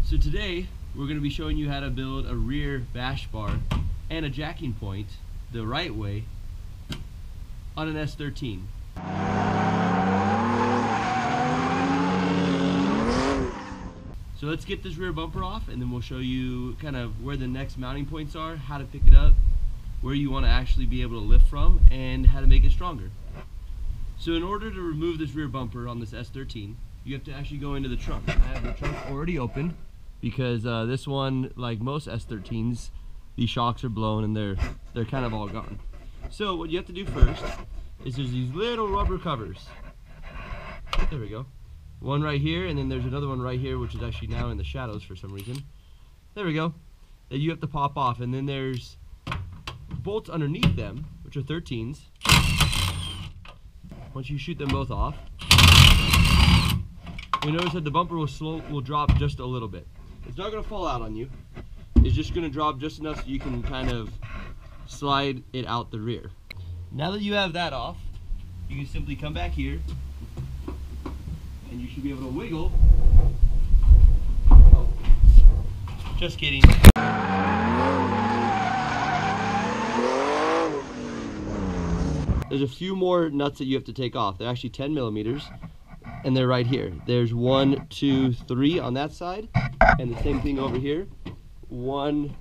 So today we're going to be showing you how to build a rear bash bar and a jacking point the right way on an S13. So let's get this rear bumper off, and then we'll show you kind of where the next mounting points are, how to pick it up, where you want to actually be able to lift from, and how to make it stronger. So in order to remove this rear bumper on this S13, you have to actually go into the trunk. I have the trunk already open because this one, like most S13s, these shocks are blown and they're kind of all gone. So what you have to do first is there's these little rubber covers. There we go. One right here, and then there's another one right here, which is actually now in the shadows for some reason. There we go. That you have to pop off, and then there's bolts underneath them, which are 13s. Once you shoot them both off, you notice that the bumper will drop just a little bit. It's not going to fall out on you. It's just going to drop just enough so you can kind of slide it out the rear. Now that you have that off, you can simply come back here and you should be able to wiggle. Oh, just kidding. There's a few more nuts that you have to take off. They're actually 10 millimeters. And they're right here. There's 1, 2, 3 on that side, and the same thing over here. 1,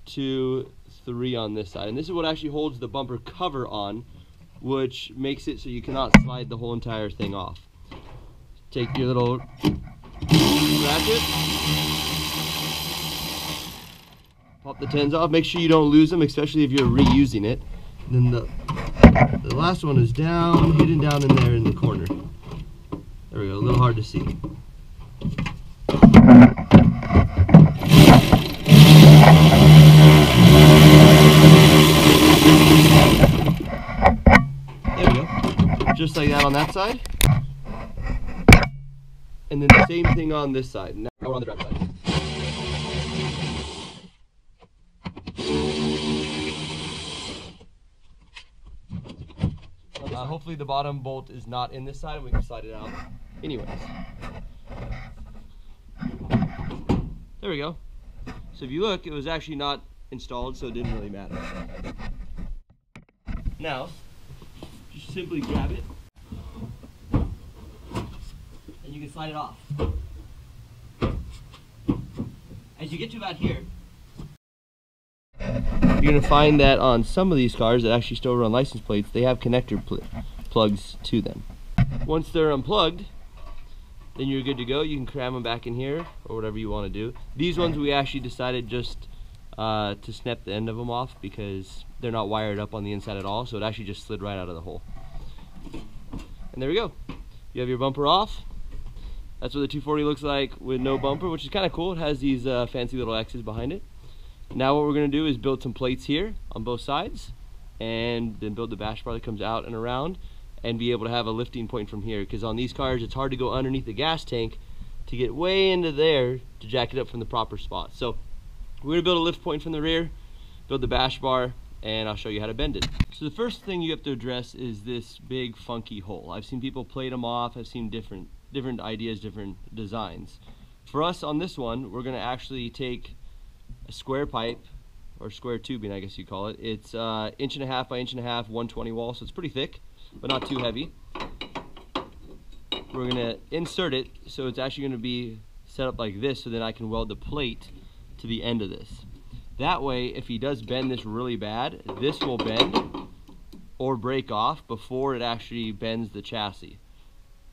2, 3 on this side. And this is what actually holds the bumper cover on, which makes it so you cannot slide the whole entire thing off. Take your little ratchet, pop the 10s off. Make sure you don't lose them, especially if you're reusing it. And then the last one is hidden down in there in the corner. There we go, a little hard to see. There we go. Just like that on that side. And then the same thing on this side. Now we're on the drive side. Hopefully the bottom bolt is not in this side and we can slide it out anyways. There we go. So if you look, it was actually not installed, so it didn't really matter. Now, just simply grab it and you can slide it off. As you get to about here, you're going to find that on some of these cars that actually still run license plates, they have connector plugs to them. Once they're unplugged, then you're good to go. You can cram them back in here or whatever you want to do. These ones we actually decided just to snap the end of them off because they're not wired up on the inside at all, so it actually just slid right out of the hole. And there we go. You have your bumper off. That's what the 240 looks like with no bumper, which is kind of cool. It has these fancy little X's behind it. Now what we're going to do is build some plates here on both sides and then build the bash bar that comes out and around and be able to have a lifting point from here, because on these cars it's hard to go underneath the gas tank to get way into there to jack it up from the proper spot. So we're going to build a lift point from the rear, build the bash bar, and I'll show you how to bend it. So the first thing you have to address is this big funky hole. I've seen people plate them off. I've seen different ideas, different designs. For us on this one, we're going to actually take a square pipe, or square tubing I guess you call it. It's 1.5 inch by 1.5 inch, 120 wall, so it's pretty thick but not too heavy. We're going to insert it so it's actually going to be set up like this, so then I can weld the plate to the end of this. That way if he does bend this really bad, this will bend or break off before it actually bends the chassis.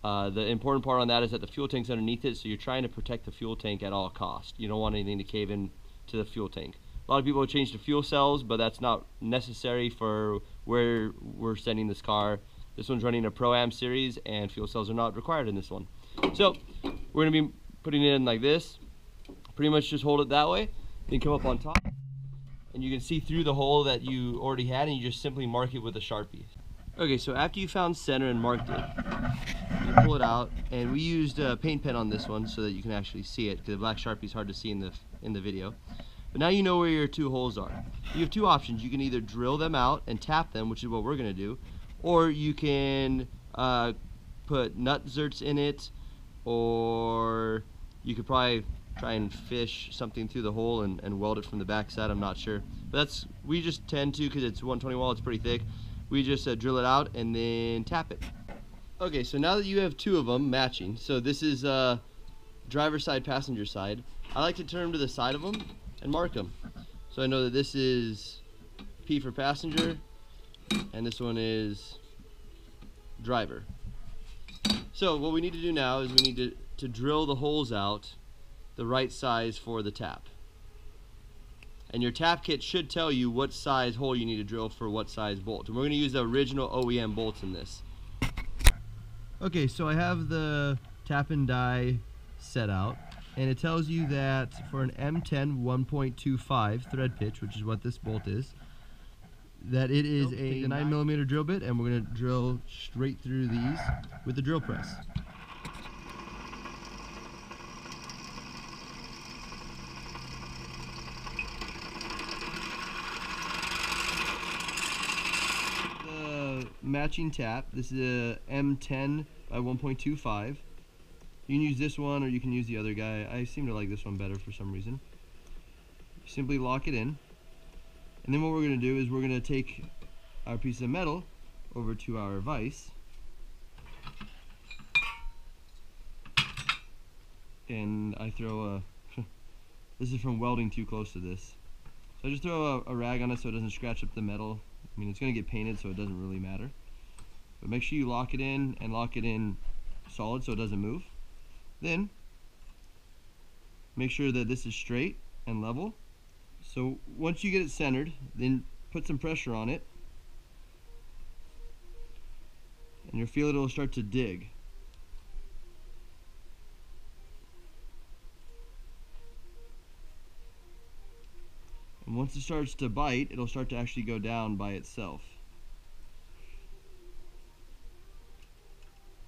The important part on that is that the fuel tank's underneath it, so you're trying to protect the fuel tank at all costs. You don't want anything to cave in to the fuel tank. A lot of people have changed to fuel cells, but that's not necessary for where we're sending this car. This one's running a Proam series and fuel cells are not required in this one. So we're going to be putting it in like this. Pretty much just hold it that way, then come up on top and you can see through the hole that you already had, and you just simply mark it with a Sharpie. Okay, so after you found center and marked it, you pull it out, and we used a paint pen on this one so that you can actually see it, because the black Sharpie is hard to see in the video. But now you know where your two holes are. You have two options. You can either drill them out and tap them, which is what we're going to do, or you can put nut zerts in it, or you could probably try and fish something through the hole and weld it from the back side. I'm not sure, but we just tend to, because it's 120 wall, it's pretty thick. We just drill it out and then tap it. Okay, so now that you have two of them matching, so this is driver side, passenger side, I like to turn them to the side of them and mark them. So I know that this is P for passenger and this one is driver. So what we need to do now is we need to drill the holes out the right size for the tap. And your tap kit should tell you what size hole you need to drill for what size bolt. And we're going to use the original OEM bolts in this. Okay, so I have the tap and die set out, and it tells you that for an M10 1.25 thread pitch, which is what this bolt is, that it is a 9mm drill bit, and we're going to drill straight through these with the drill press. Matching tap. This is a M10 by 1.25. You can use this one or you can use the other guy. I seem to like this one better for some reason. Simply lock it in, and then what we're going to do is we're going to take our piece of metal over to our vise, and I throw a this is from welding too close to this, so I just throw a rag on it so it doesn't scratch up the metal. I mean, it's going to get painted, so it doesn't really matter. But make sure you lock it in, and lock it in solid so it doesn't move. Then, make sure that this is straight and level. So once you get it centered, then put some pressure on it, and you'll feel it'll start to dig. And once it starts to bite, it'll start to actually go down by itself.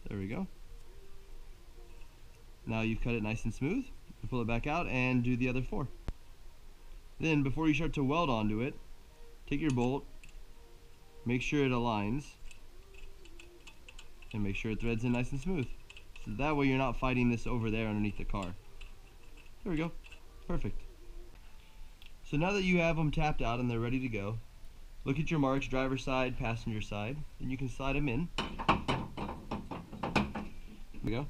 There we go. Now you've cut it nice and smooth. You pull it back out and do the other four. Then before you start to weld onto it, take your bolt, make sure it aligns, and make sure it threads in nice and smooth. So that way you're not fighting this over there underneath the car. There we go. Perfect. So now that you have them tapped out and they're ready to go, look at your marks, driver side, passenger side, and you can slide them in. There we go.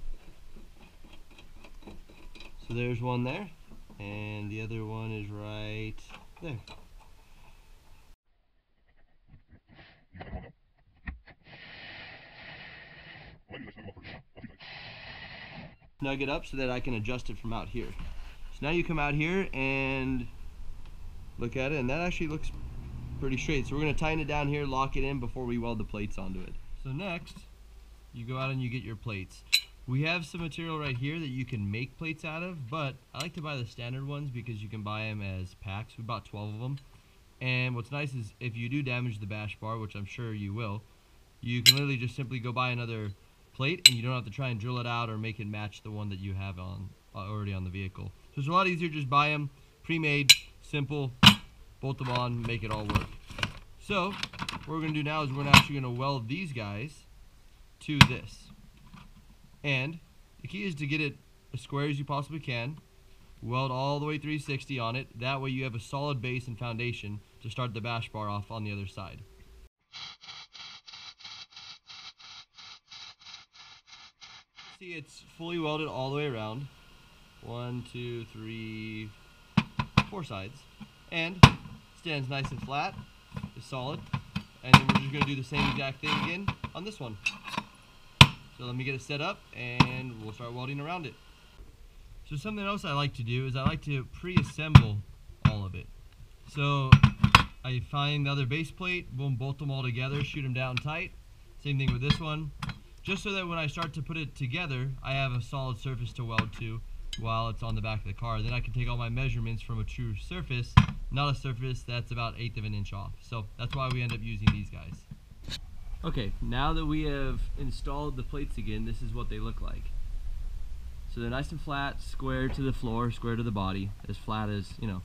So there's one there, and the other one is right there. Snug it up so that I can adjust it from out here. So now you come out here and look at it, and that actually looks pretty straight. So we're going to tighten it down here, lock it in before we weld the plates onto it. So next, you go out and you get your plates. We have some material right here that you can make plates out of, but I like to buy the standard ones because you can buy them as packs. We bought 12 of them. And what's nice is if you do damage the bash bar, which I'm sure you will, you can literally just simply go buy another plate, and you don't have to try and drill it out or make it match the one that you have on already on the vehicle. So it's a lot easier, just buy them pre-made, simple, bolt them on, make it all work. So what we're going to do now is we're actually going to weld these guys to this. And the key is to get it as square as you possibly can. Weld all the way 360 on it. That way you have a solid base and foundation to start the bash bar off on the other side. See, it's fully welded all the way around. 1, 2, 3, 4 sides. And stands nice and flat. It's solid. And then we're just going to do the same exact thing again on this one. So let me get it set up and we'll start welding around it. So something else I like to do is I like to pre-assemble all of it. So I find the other base plate, boom, bolt them all together, shoot them down tight. Same thing with this one. Just so that when I start to put it together, I have a solid surface to weld to while it's on the back of the car. Then I can take all my measurements from a true surface, not a surface that's about 1/8 of an inch off. So that's why we end up using these guys. Okay, now that we have installed the plates again, this is what they look like. So they're nice and flat, square to the floor, square to the body, as flat as, you know,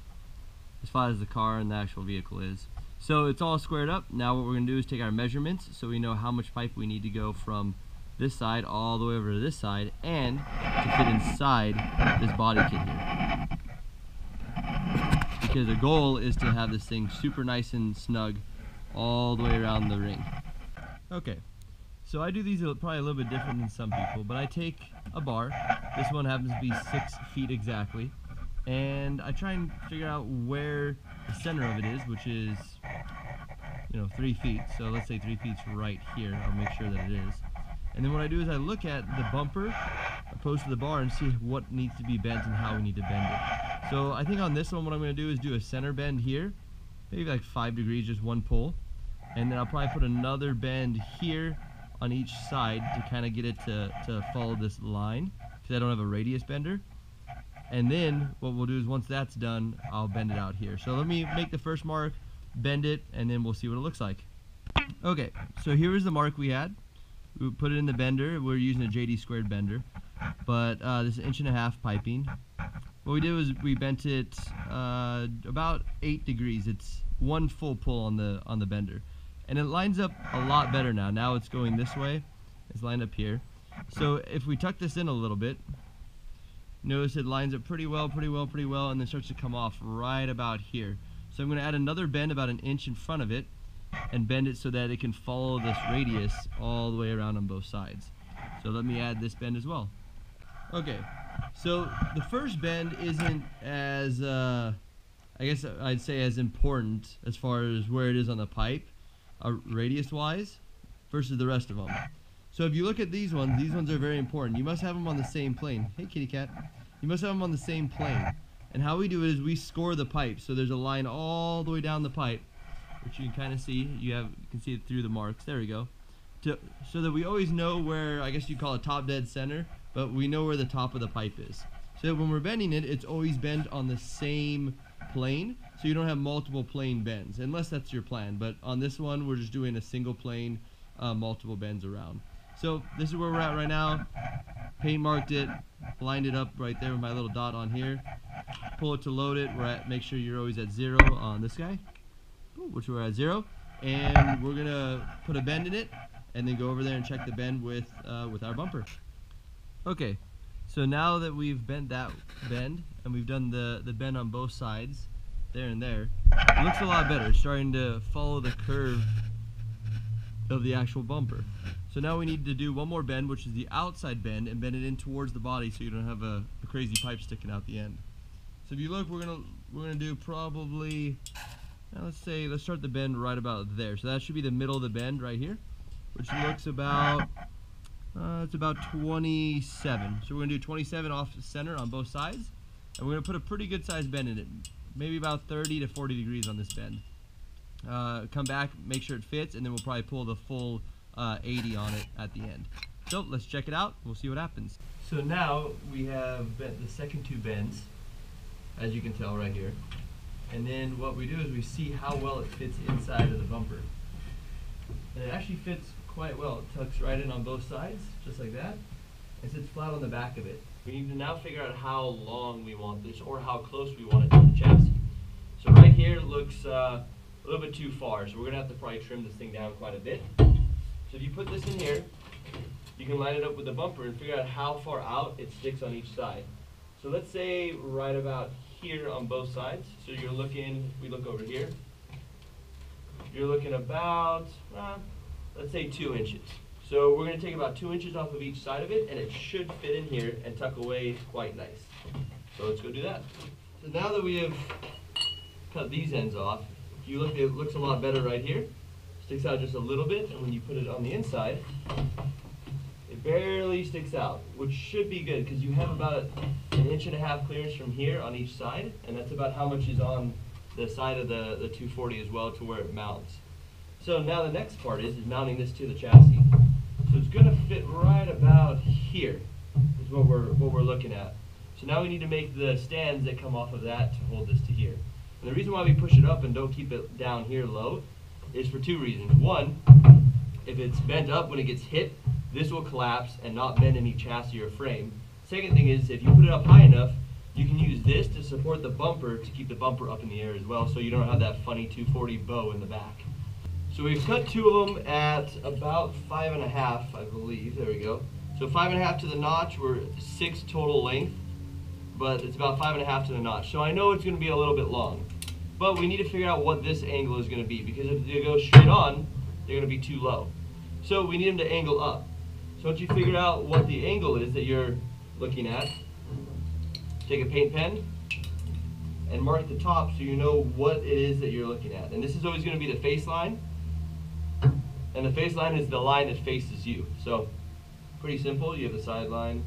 as flat as the car and the actual vehicle is. So it's all squared up. Now what we're going to do is take our measurements so we know how much pipe we need to go from this side all the way over to this side, and to fit inside this body kit here. Because the goal is to have this thing super nice and snug all the way around the ring. Okay, so I do these probably a little bit different than some people, but I take a bar. This one happens to be 6 feet exactly, and I try and figure out where the center of it is, which is, 3 feet. So let's say 3 feet's right here. I'll make sure that it is. And then what I do is I look at the bumper opposed to the bar and see what needs to be bent and how we need to bend it. So I think on this one what I'm going to do is do a center bend here, maybe like 5 degrees, just one pull. And then I'll probably put another bend here on each side to kind of get it to follow this line, because I don't have a radius bender. And then what we'll do is once that's done, I'll bend it out here. So let me make the first mark, bend it, and then we'll see what it looks like. Okay, so here is the mark we had. We put it in the bender. We're using a JD squared bender, but this is 1.5 inch piping. What we did was we bent it about 8 degrees. It's one full pull on the bender, and it lines up a lot better now. Now it's going this way. It's lined up here. So if we tuck this in a little bit, notice it lines up pretty well, and then starts to come off right about here. So I'm going to add another bend about 1 inch in front of it, and bend it so that it can follow this radius all the way around on both sides. So let me add this bend as well. Okay, so the first bend isn't as, I guess I'd say as important as far as where it is on the pipe, radius-wise, versus the rest of them. So if you look at these ones are very important. You must have them on the same plane. Hey, kitty cat. You must have them on the same plane. And how we do it is we score the pipe. So there's a line all the way down the pipe, which you can kind of see. You can see it through the marks. There we go. So that we always know where, I guess you call it top dead center, but we know where the top of the pipe is. So that when we're bending it, it's always bent on the same plane, so you don't have multiple plane bends, unless that's your plan. But on this one, we're just doing a single plane, multiple bends around. So this is where we're at right now. Paint marked it, lined it up right there with my little dot on here. Pull it to load it. Make sure you're always at 0 on this guy, which we're at 0, and we're gonna put a bend in it, and then go over there and check the bend with our bumper. Okay, so now that we've bent that bend and we've done the bend on both sides, there and there, it looks a lot better. It's starting to follow the curve of the actual bumper. So now we need to do one more bend, which is the outside bend, and bend it in towards the body so you don't have a crazy pipe sticking out the end. So if you look, we're gonna do probably, let's start the bend right about there. So that should be the middle of the bend right here, which looks about, it's about 27. So we're gonna do 27 off the center on both sides, and we're gonna put a pretty good sized bend in it, maybe about 30 to 40 degrees on this bend. Come back, make sure it fits, and then we'll probably pull the full 80 on it at the end. So let's check it out. We'll see what happens. So now we have bent the second 2 bends, as you can tell right here. And then what we do is we see how well it fits inside of the bumper. And it actually fits quite well. It tucks right in on both sides, just like that. It sits flat on the back of it. We need to now figure out how long we want this, or how close we want it to the chassis. So right here it looks a little bit too far, so we're going to have to probably trim this thing down quite a bit. So if you put this in here, you can line it up with the bumper and figure out how far out it sticks on each side. So let's say right about here on both sides. So you're looking, we look over here, you're looking about, let's say 2 inches. So we're going to take about 2 inches off of each side of it, and it should fit in here and tuck away quite nice. So let's go do that. So now that we have cut these ends off, if you look, it looks a lot better right here. Sticks out just a little bit, and when you put it on the inside, it barely sticks out, which should be good because you have about 1.5 inch clearance from here on each side, and that's about how much is on the side of the 240 as well, to where it mounts. So now the next part is mounting this to the chassis. So it's going to fit right about here is what we're looking at. So now we need to make the stands that come off of that to hold this to here. And the reason why we push it up and don't keep it down here low is for 2 reasons. One, if it's bent up when it gets hit, this will collapse and not bend any chassis or frame. Second thing is, if you put it up high enough, you can use this to support the bumper to keep the bumper up in the air as well, so you don't have that funny 240 bow in the back. So we've cut two of them at about 5.5, I believe. There we go. So 5.5 to the notch. We're 6 total length, but it's about 5.5 to the notch. So I know it's going to be a little bit long, but we need to figure out what this angle is going to be, because if they go straight on, they're going to be too low. So we need them to angle up. So once you figure out what the angle is that you're looking at, take a paint pen and mark the top so you know what it is that you're looking at. And this is always going to be the face line. And the face line is the line that faces you. So pretty simple. You have the side line.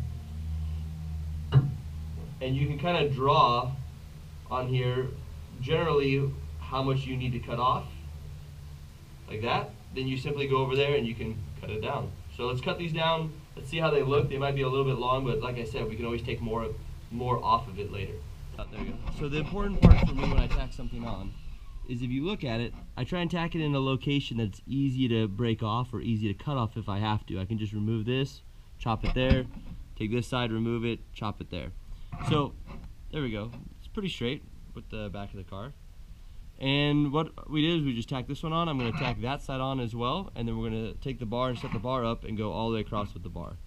And you can kind of draw on here generally how much you need to cut off. Like that. Then you simply go over there and you can cut it down. So let's cut these down. Let's see how they look. They might be a little bit long, but like I said, we can always take more off of it later. There we go. So the important part for me when I tack something on is, if you look at it, I try and tack it in a location that's easy to break off or easy to cut off if I have to. I can just remove this, chop it there, take this side, remove it, chop it there. So there we go. It's pretty straight with the back of the car. And what we did is we just tacked this one on. I'm going to tack that side on as well, and then we're going to take the bar and set the bar up and go all the way across with the bar.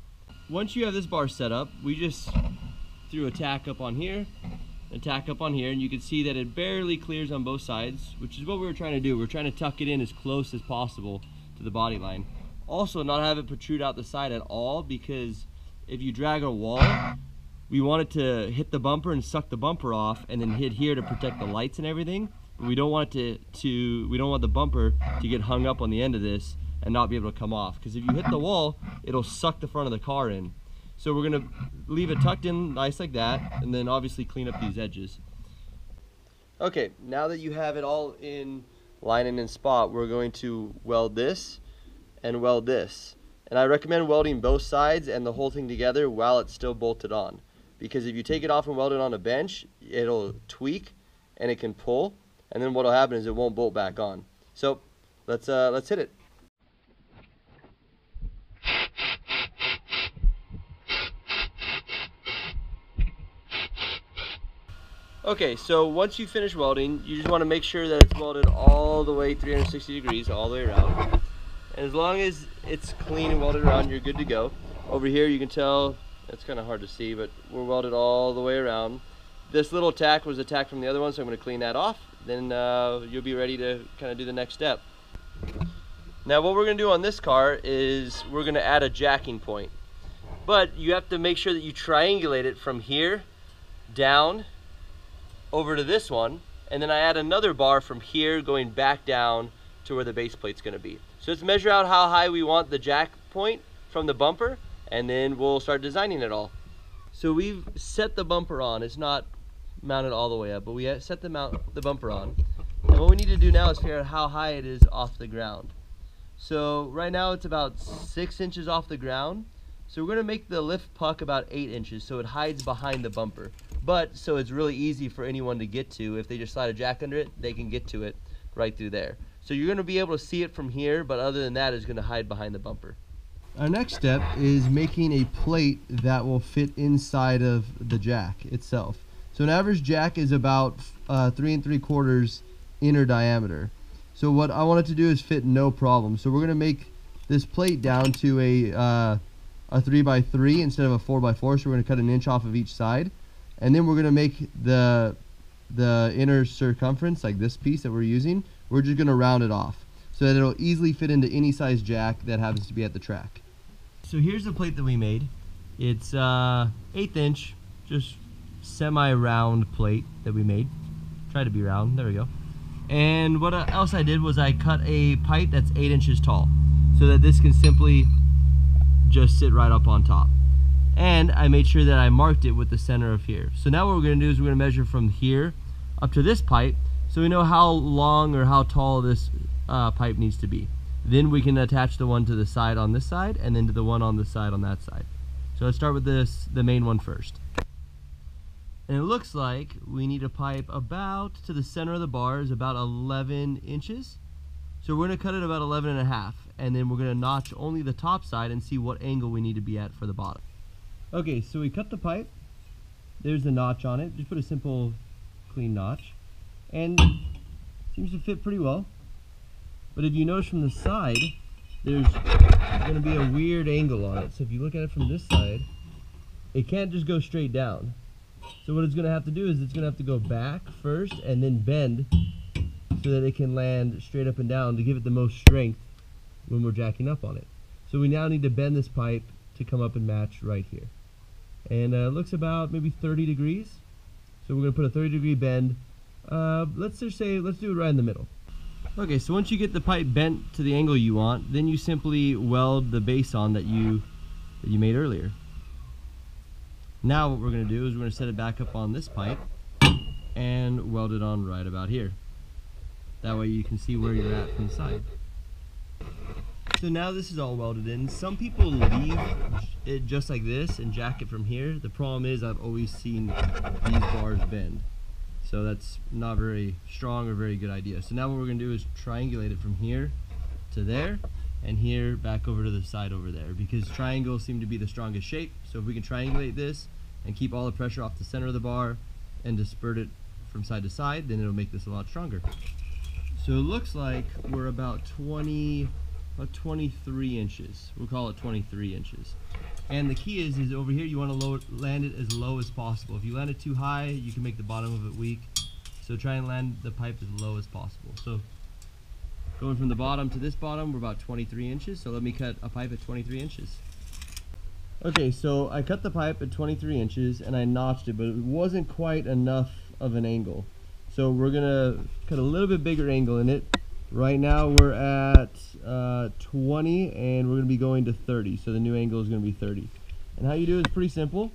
Once you have this bar set up, we just threw a tack up on here, a tack up on here, and you can see that it barely clears on both sides, which is what we were trying to do. We're trying to tuck it in as close as possible to the body line. Also, not have it protrude out the side at all, because if you drag a wall, we want it to hit the bumper and suck the bumper off and then hit here to protect the lights and everything. But we don't want it we don't want the bumper to get hung up on the end of this and not be able to come off, because if you hit the wall, it'll suck the front of the car in. So we're going to leave it tucked in nice like that, and then obviously clean up these edges. Okay, now that you have it all in line and in spot, we're going to weld this and weld this. And I recommend welding both sides and the whole thing together while it's still bolted on, because if you take it off and weld it on a bench, it'll tweak and it can pull, and then what'll happen is it won't bolt back on. So let's hit it. Okay, so once you finish welding, you just want to make sure that it's welded all the way 360 degrees, all the way around. And as long as it's clean and welded around, you're good to go. Over here you can tell, it's kind of hard to see, but we're welded all the way around. This little tack was a tack from the other one, so I'm going to clean that off. Then you'll be ready to kind of do the next step. Now what we're going to do on this car is we're going to add a jacking point. But you have to make sure that you triangulate it from here down over to this one, and then I add another bar from here going back down to where the base plate's going to be. So let's measure out how high we want the jack point from the bumper, and then we'll start designing it all. So we've set the bumper on. It's not mounted all the way up, but we set the bumper on. And what we need to do now is figure out how high it is off the ground. So right now it's about 6 inches off the ground. So we're going to make the lift puck about 8 inches so it hides behind the bumper. But so it's really easy for anyone to get to. If they just slide a jack under it, they can get to it right through there. So you're going to be able to see it from here, but other than that, it's going to hide behind the bumper. Our next step is making a plate that will fit inside of the jack itself. So an average jack is about 3 3/4 inner diameter. So what I want it to do is fit no problem. So we're going to make this plate down to a 3x3 instead of a 4x4. So we're going to cut 1 inch off of each side. And then we're going to make the inner circumference, like this piece that we're using, we're just going to round it off so that it'll easily fit into any size jack that happens to be at the track. So here's the plate that we made. It's 1/8 inch, just semi-round plate that we made. Try to be round, there we go. And what else I did was I cut a pipe that's 8 inches tall so that this can simply just sit right up on top. And I made sure that I marked it with the center of here. So now what we're going to do is we're going to measure from here up to this pipe so we know how long or how tall this pipe needs to be. Then we can attach the one to the side on this side and then to the one on the side on that side. So let's start with the main one first. And it looks like we need a pipe about to the center of the bar is about 11 inches. So we're going to cut it about 11.5, and then we're going to notch only the top side and see what angle we need to be at for the bottom. Okay, so we cut the pipe. There's the notch on it. Just put a simple clean notch. And it seems to fit pretty well. But if you notice from the side, there's going to be a weird angle on it. So if you look at it from this side, it can't just go straight down. So what it's going to have to do is it's going to have to go back first and then bend so that it can land straight up and down to give it the most strength when we're jacking up on it. So we now need to bend this pipe to come up and match right here. And it looks about maybe 30 degrees. So we're going to put a 30-degree bend. Let's do it right in the middle. Okay, so once you get the pipe bent to the angle you want, then you simply weld the base on that you made earlier. Now what we're going to do is we're going to set it back up on this pipe and weld it on right about here. That way you can see where you're at from the side. So now this is all welded in. Some people leave it just like this and jack it from here. The problem is I've always seen these bars bend. So that's not very strong or very good idea. So now what we're going to do is triangulate it from here to there and here back over to the side over there, because triangles seem to be the strongest shape. So if we can triangulate this and keep all the pressure off the center of the bar and disperse it from side to side, then it'll make this a lot stronger. So it looks like we're about 23 inches. We'll call it 23 inches. And the key is over here you want to land it as low as possible. If you land it too high, you can make the bottom of it weak. So try and land the pipe as low as possible. So going from the bottom to this bottom, we're about 23 inches. So let me cut a pipe at 23 inches. Okay, so I cut the pipe at 23 inches and I notched it, but it wasn't quite enough of an angle. So we're gonna cut a little bit bigger angle in it. Right now we're at 20 and we're going to be going to 30, so the new angle is going to be 30. And how you do it is pretty simple.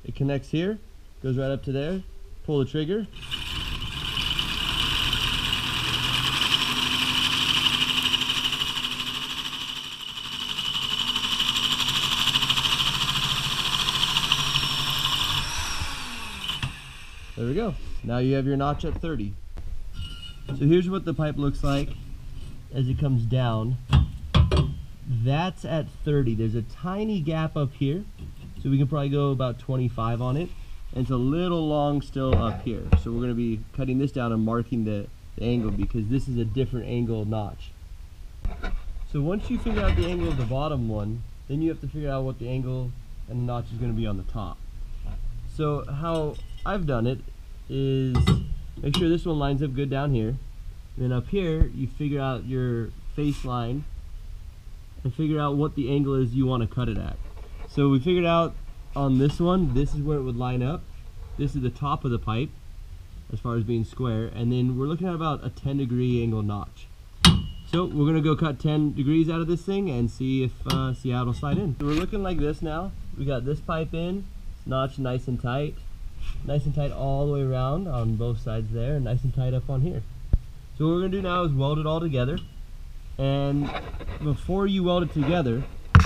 It connects here, goes right up to there, pull the trigger. There we go. Now you have your notch at 30. So here's what the pipe looks like as it comes down. That's at 30. There's a tiny gap up here, so we can probably go about 25 on it. And it's a little long still up here. So we're going to be cutting this down and marking the angle, because this is a different angle notch. So once you figure out the angle of the bottom one, then you have to figure out what the angle and the notch is going to be on the top. So how I've done it is make sure this one lines up good down here. And then up here, you figure out your face line and figure out what the angle is you want to cut it at. So we figured out on this one, this is where it would line up. This is the top of the pipe as far as being square. And then we're looking at about a 10-degree angle notch. So we're going to go cut 10 degrees out of this thing and see how it'll slide in. So we're looking like this now. We got this pipe in, it's notched nice and tight. Nice and tight all the way around on both sides there, nice and tight up on here. So what we're going to do now is weld it all together. And before you weld it together,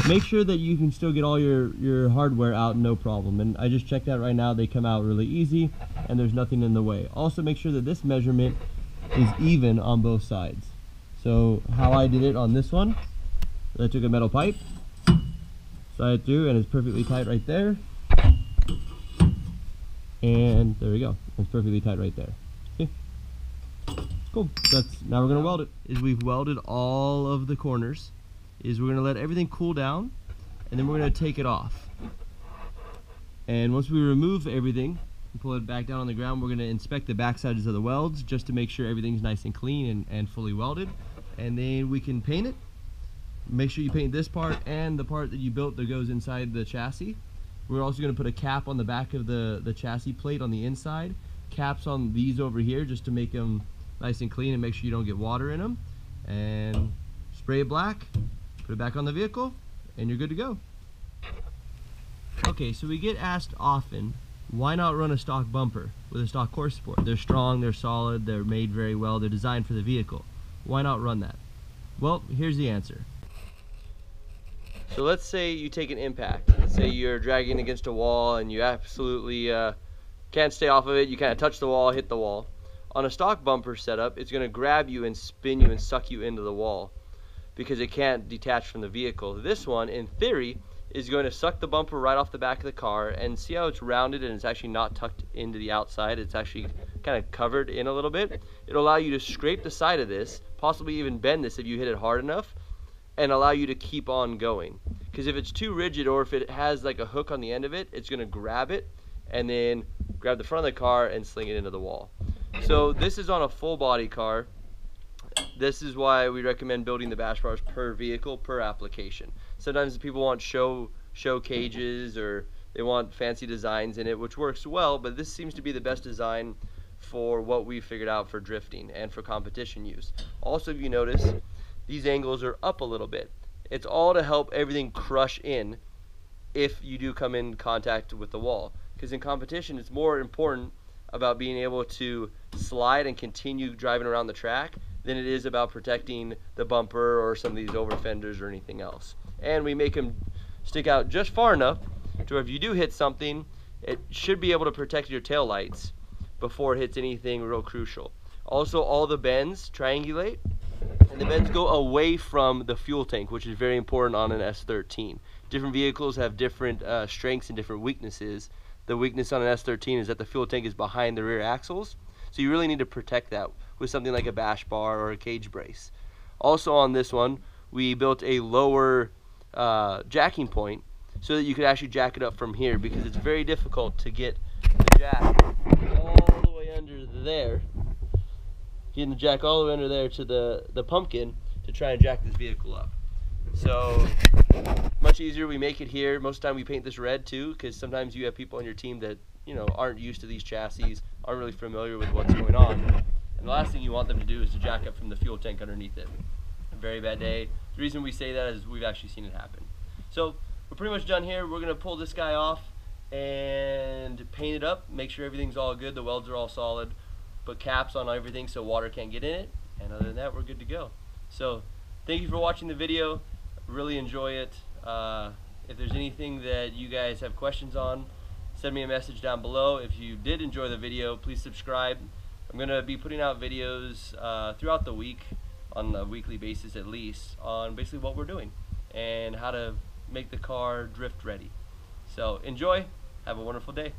make sure that you can still get all your hardware out no problem. And I just checked that right now, they come out really easy and there's nothing in the way. Also make sure that this measurement is even on both sides. So how I did it on this one, I took a metal pipe, slide it through, and it's perfectly tight right there. And there we go, it's perfectly tight right there. See? Cool. Now we're going to weld it. We've welded all of the corners. We're going to let everything cool down, and then we're going to take it off. And once we remove everything and pull it back down on the ground, we're going to inspect the back sides of the welds just to make sure everything's nice and clean and fully welded. And then we can paint it. Make sure you paint this part and the part that you built that goes inside the chassis. We're also going to put a cap on the back of the chassis plate on the inside. Caps on these over here just to make them nice and clean and make sure you don't get water in them. And spray it black, put it back on the vehicle, and you're good to go. Okay, so we get asked often, why not run a stock bumper with a stock core support? They're strong, they're solid, they're made very well, they're designed for the vehicle. Why not run that? Well, here's the answer. So let's say you take an impact. Let's say you're dragging against a wall and you absolutely can't stay off of it. You kind of touch the wall, hit the wall. On a stock bumper setup, it's going to grab you and spin you and suck you into the wall because it can't detach from the vehicle. This one, in theory, is going to suck the bumper right off the back of the car, and see how it's rounded and it's actually not tucked into the outside. It's actually kind of covered in a little bit, it'll allow you to scrape the side of this, possibly even bend this if you hit it hard enough, and allow you to keep on going. Because if it's too rigid, or if it has like a hook on the end of it, it's going to grab it and then grab the front of the car and sling it into the wall. So this is on a full body car. This is why we recommend building the bash bars per vehicle, per application. Sometimes people want show cages, or they want fancy designs in it, which works well, but this seems to be the best design for what we figured out for drifting and for competition use. Also, if you notice, these angles are up a little bit. It's all to help everything crush in if you do come in contact with the wall. Because in competition, it's more important about being able to slide and continue driving around the track than it is about protecting the bumper or some of these over fenders or anything else. And we make them stick out just far enough to where if you do hit something, it should be able to protect your tail lights before it hits anything real crucial. Also, all the bends triangulate, and the bends go away from the fuel tank, which is very important on an S13. Different vehicles have different strengths and different weaknesses. The weakness on an S13 is that the fuel tank is behind the rear axles, so you really need to protect that with something like a bash bar or a cage brace. Also on this one, we built a lower jacking point so that you could actually jack it up from here, because it's very difficult to get the jack all the way under there, getting the jack all the way under there to the pumpkin to try and jack this vehicle up. So much easier. We make it here. Most of the time we paint this red too, because sometimes you have people on your team that, you know, aren't used to these chassis, aren't really familiar with what's going on, and the last thing you want them to do is to jack up from the fuel tank underneath it. A very bad day. The reason we say that is we've actually seen it happen. So we're pretty much done here. We're going to pull this guy off and paint it up, make sure everything's all good, the welds are all solid, put caps on everything so water can't get in it, and other than that, we're good to go. So thank you for watching the video. Really enjoy it. If there's anything that you guys have questions on, send me a message down below. If you did enjoy the video, please subscribe. I'm going to be putting out videos throughout the week, on a weekly basis at least, on basically what we're doing and how to make the car drift ready. So enjoy, have a wonderful day.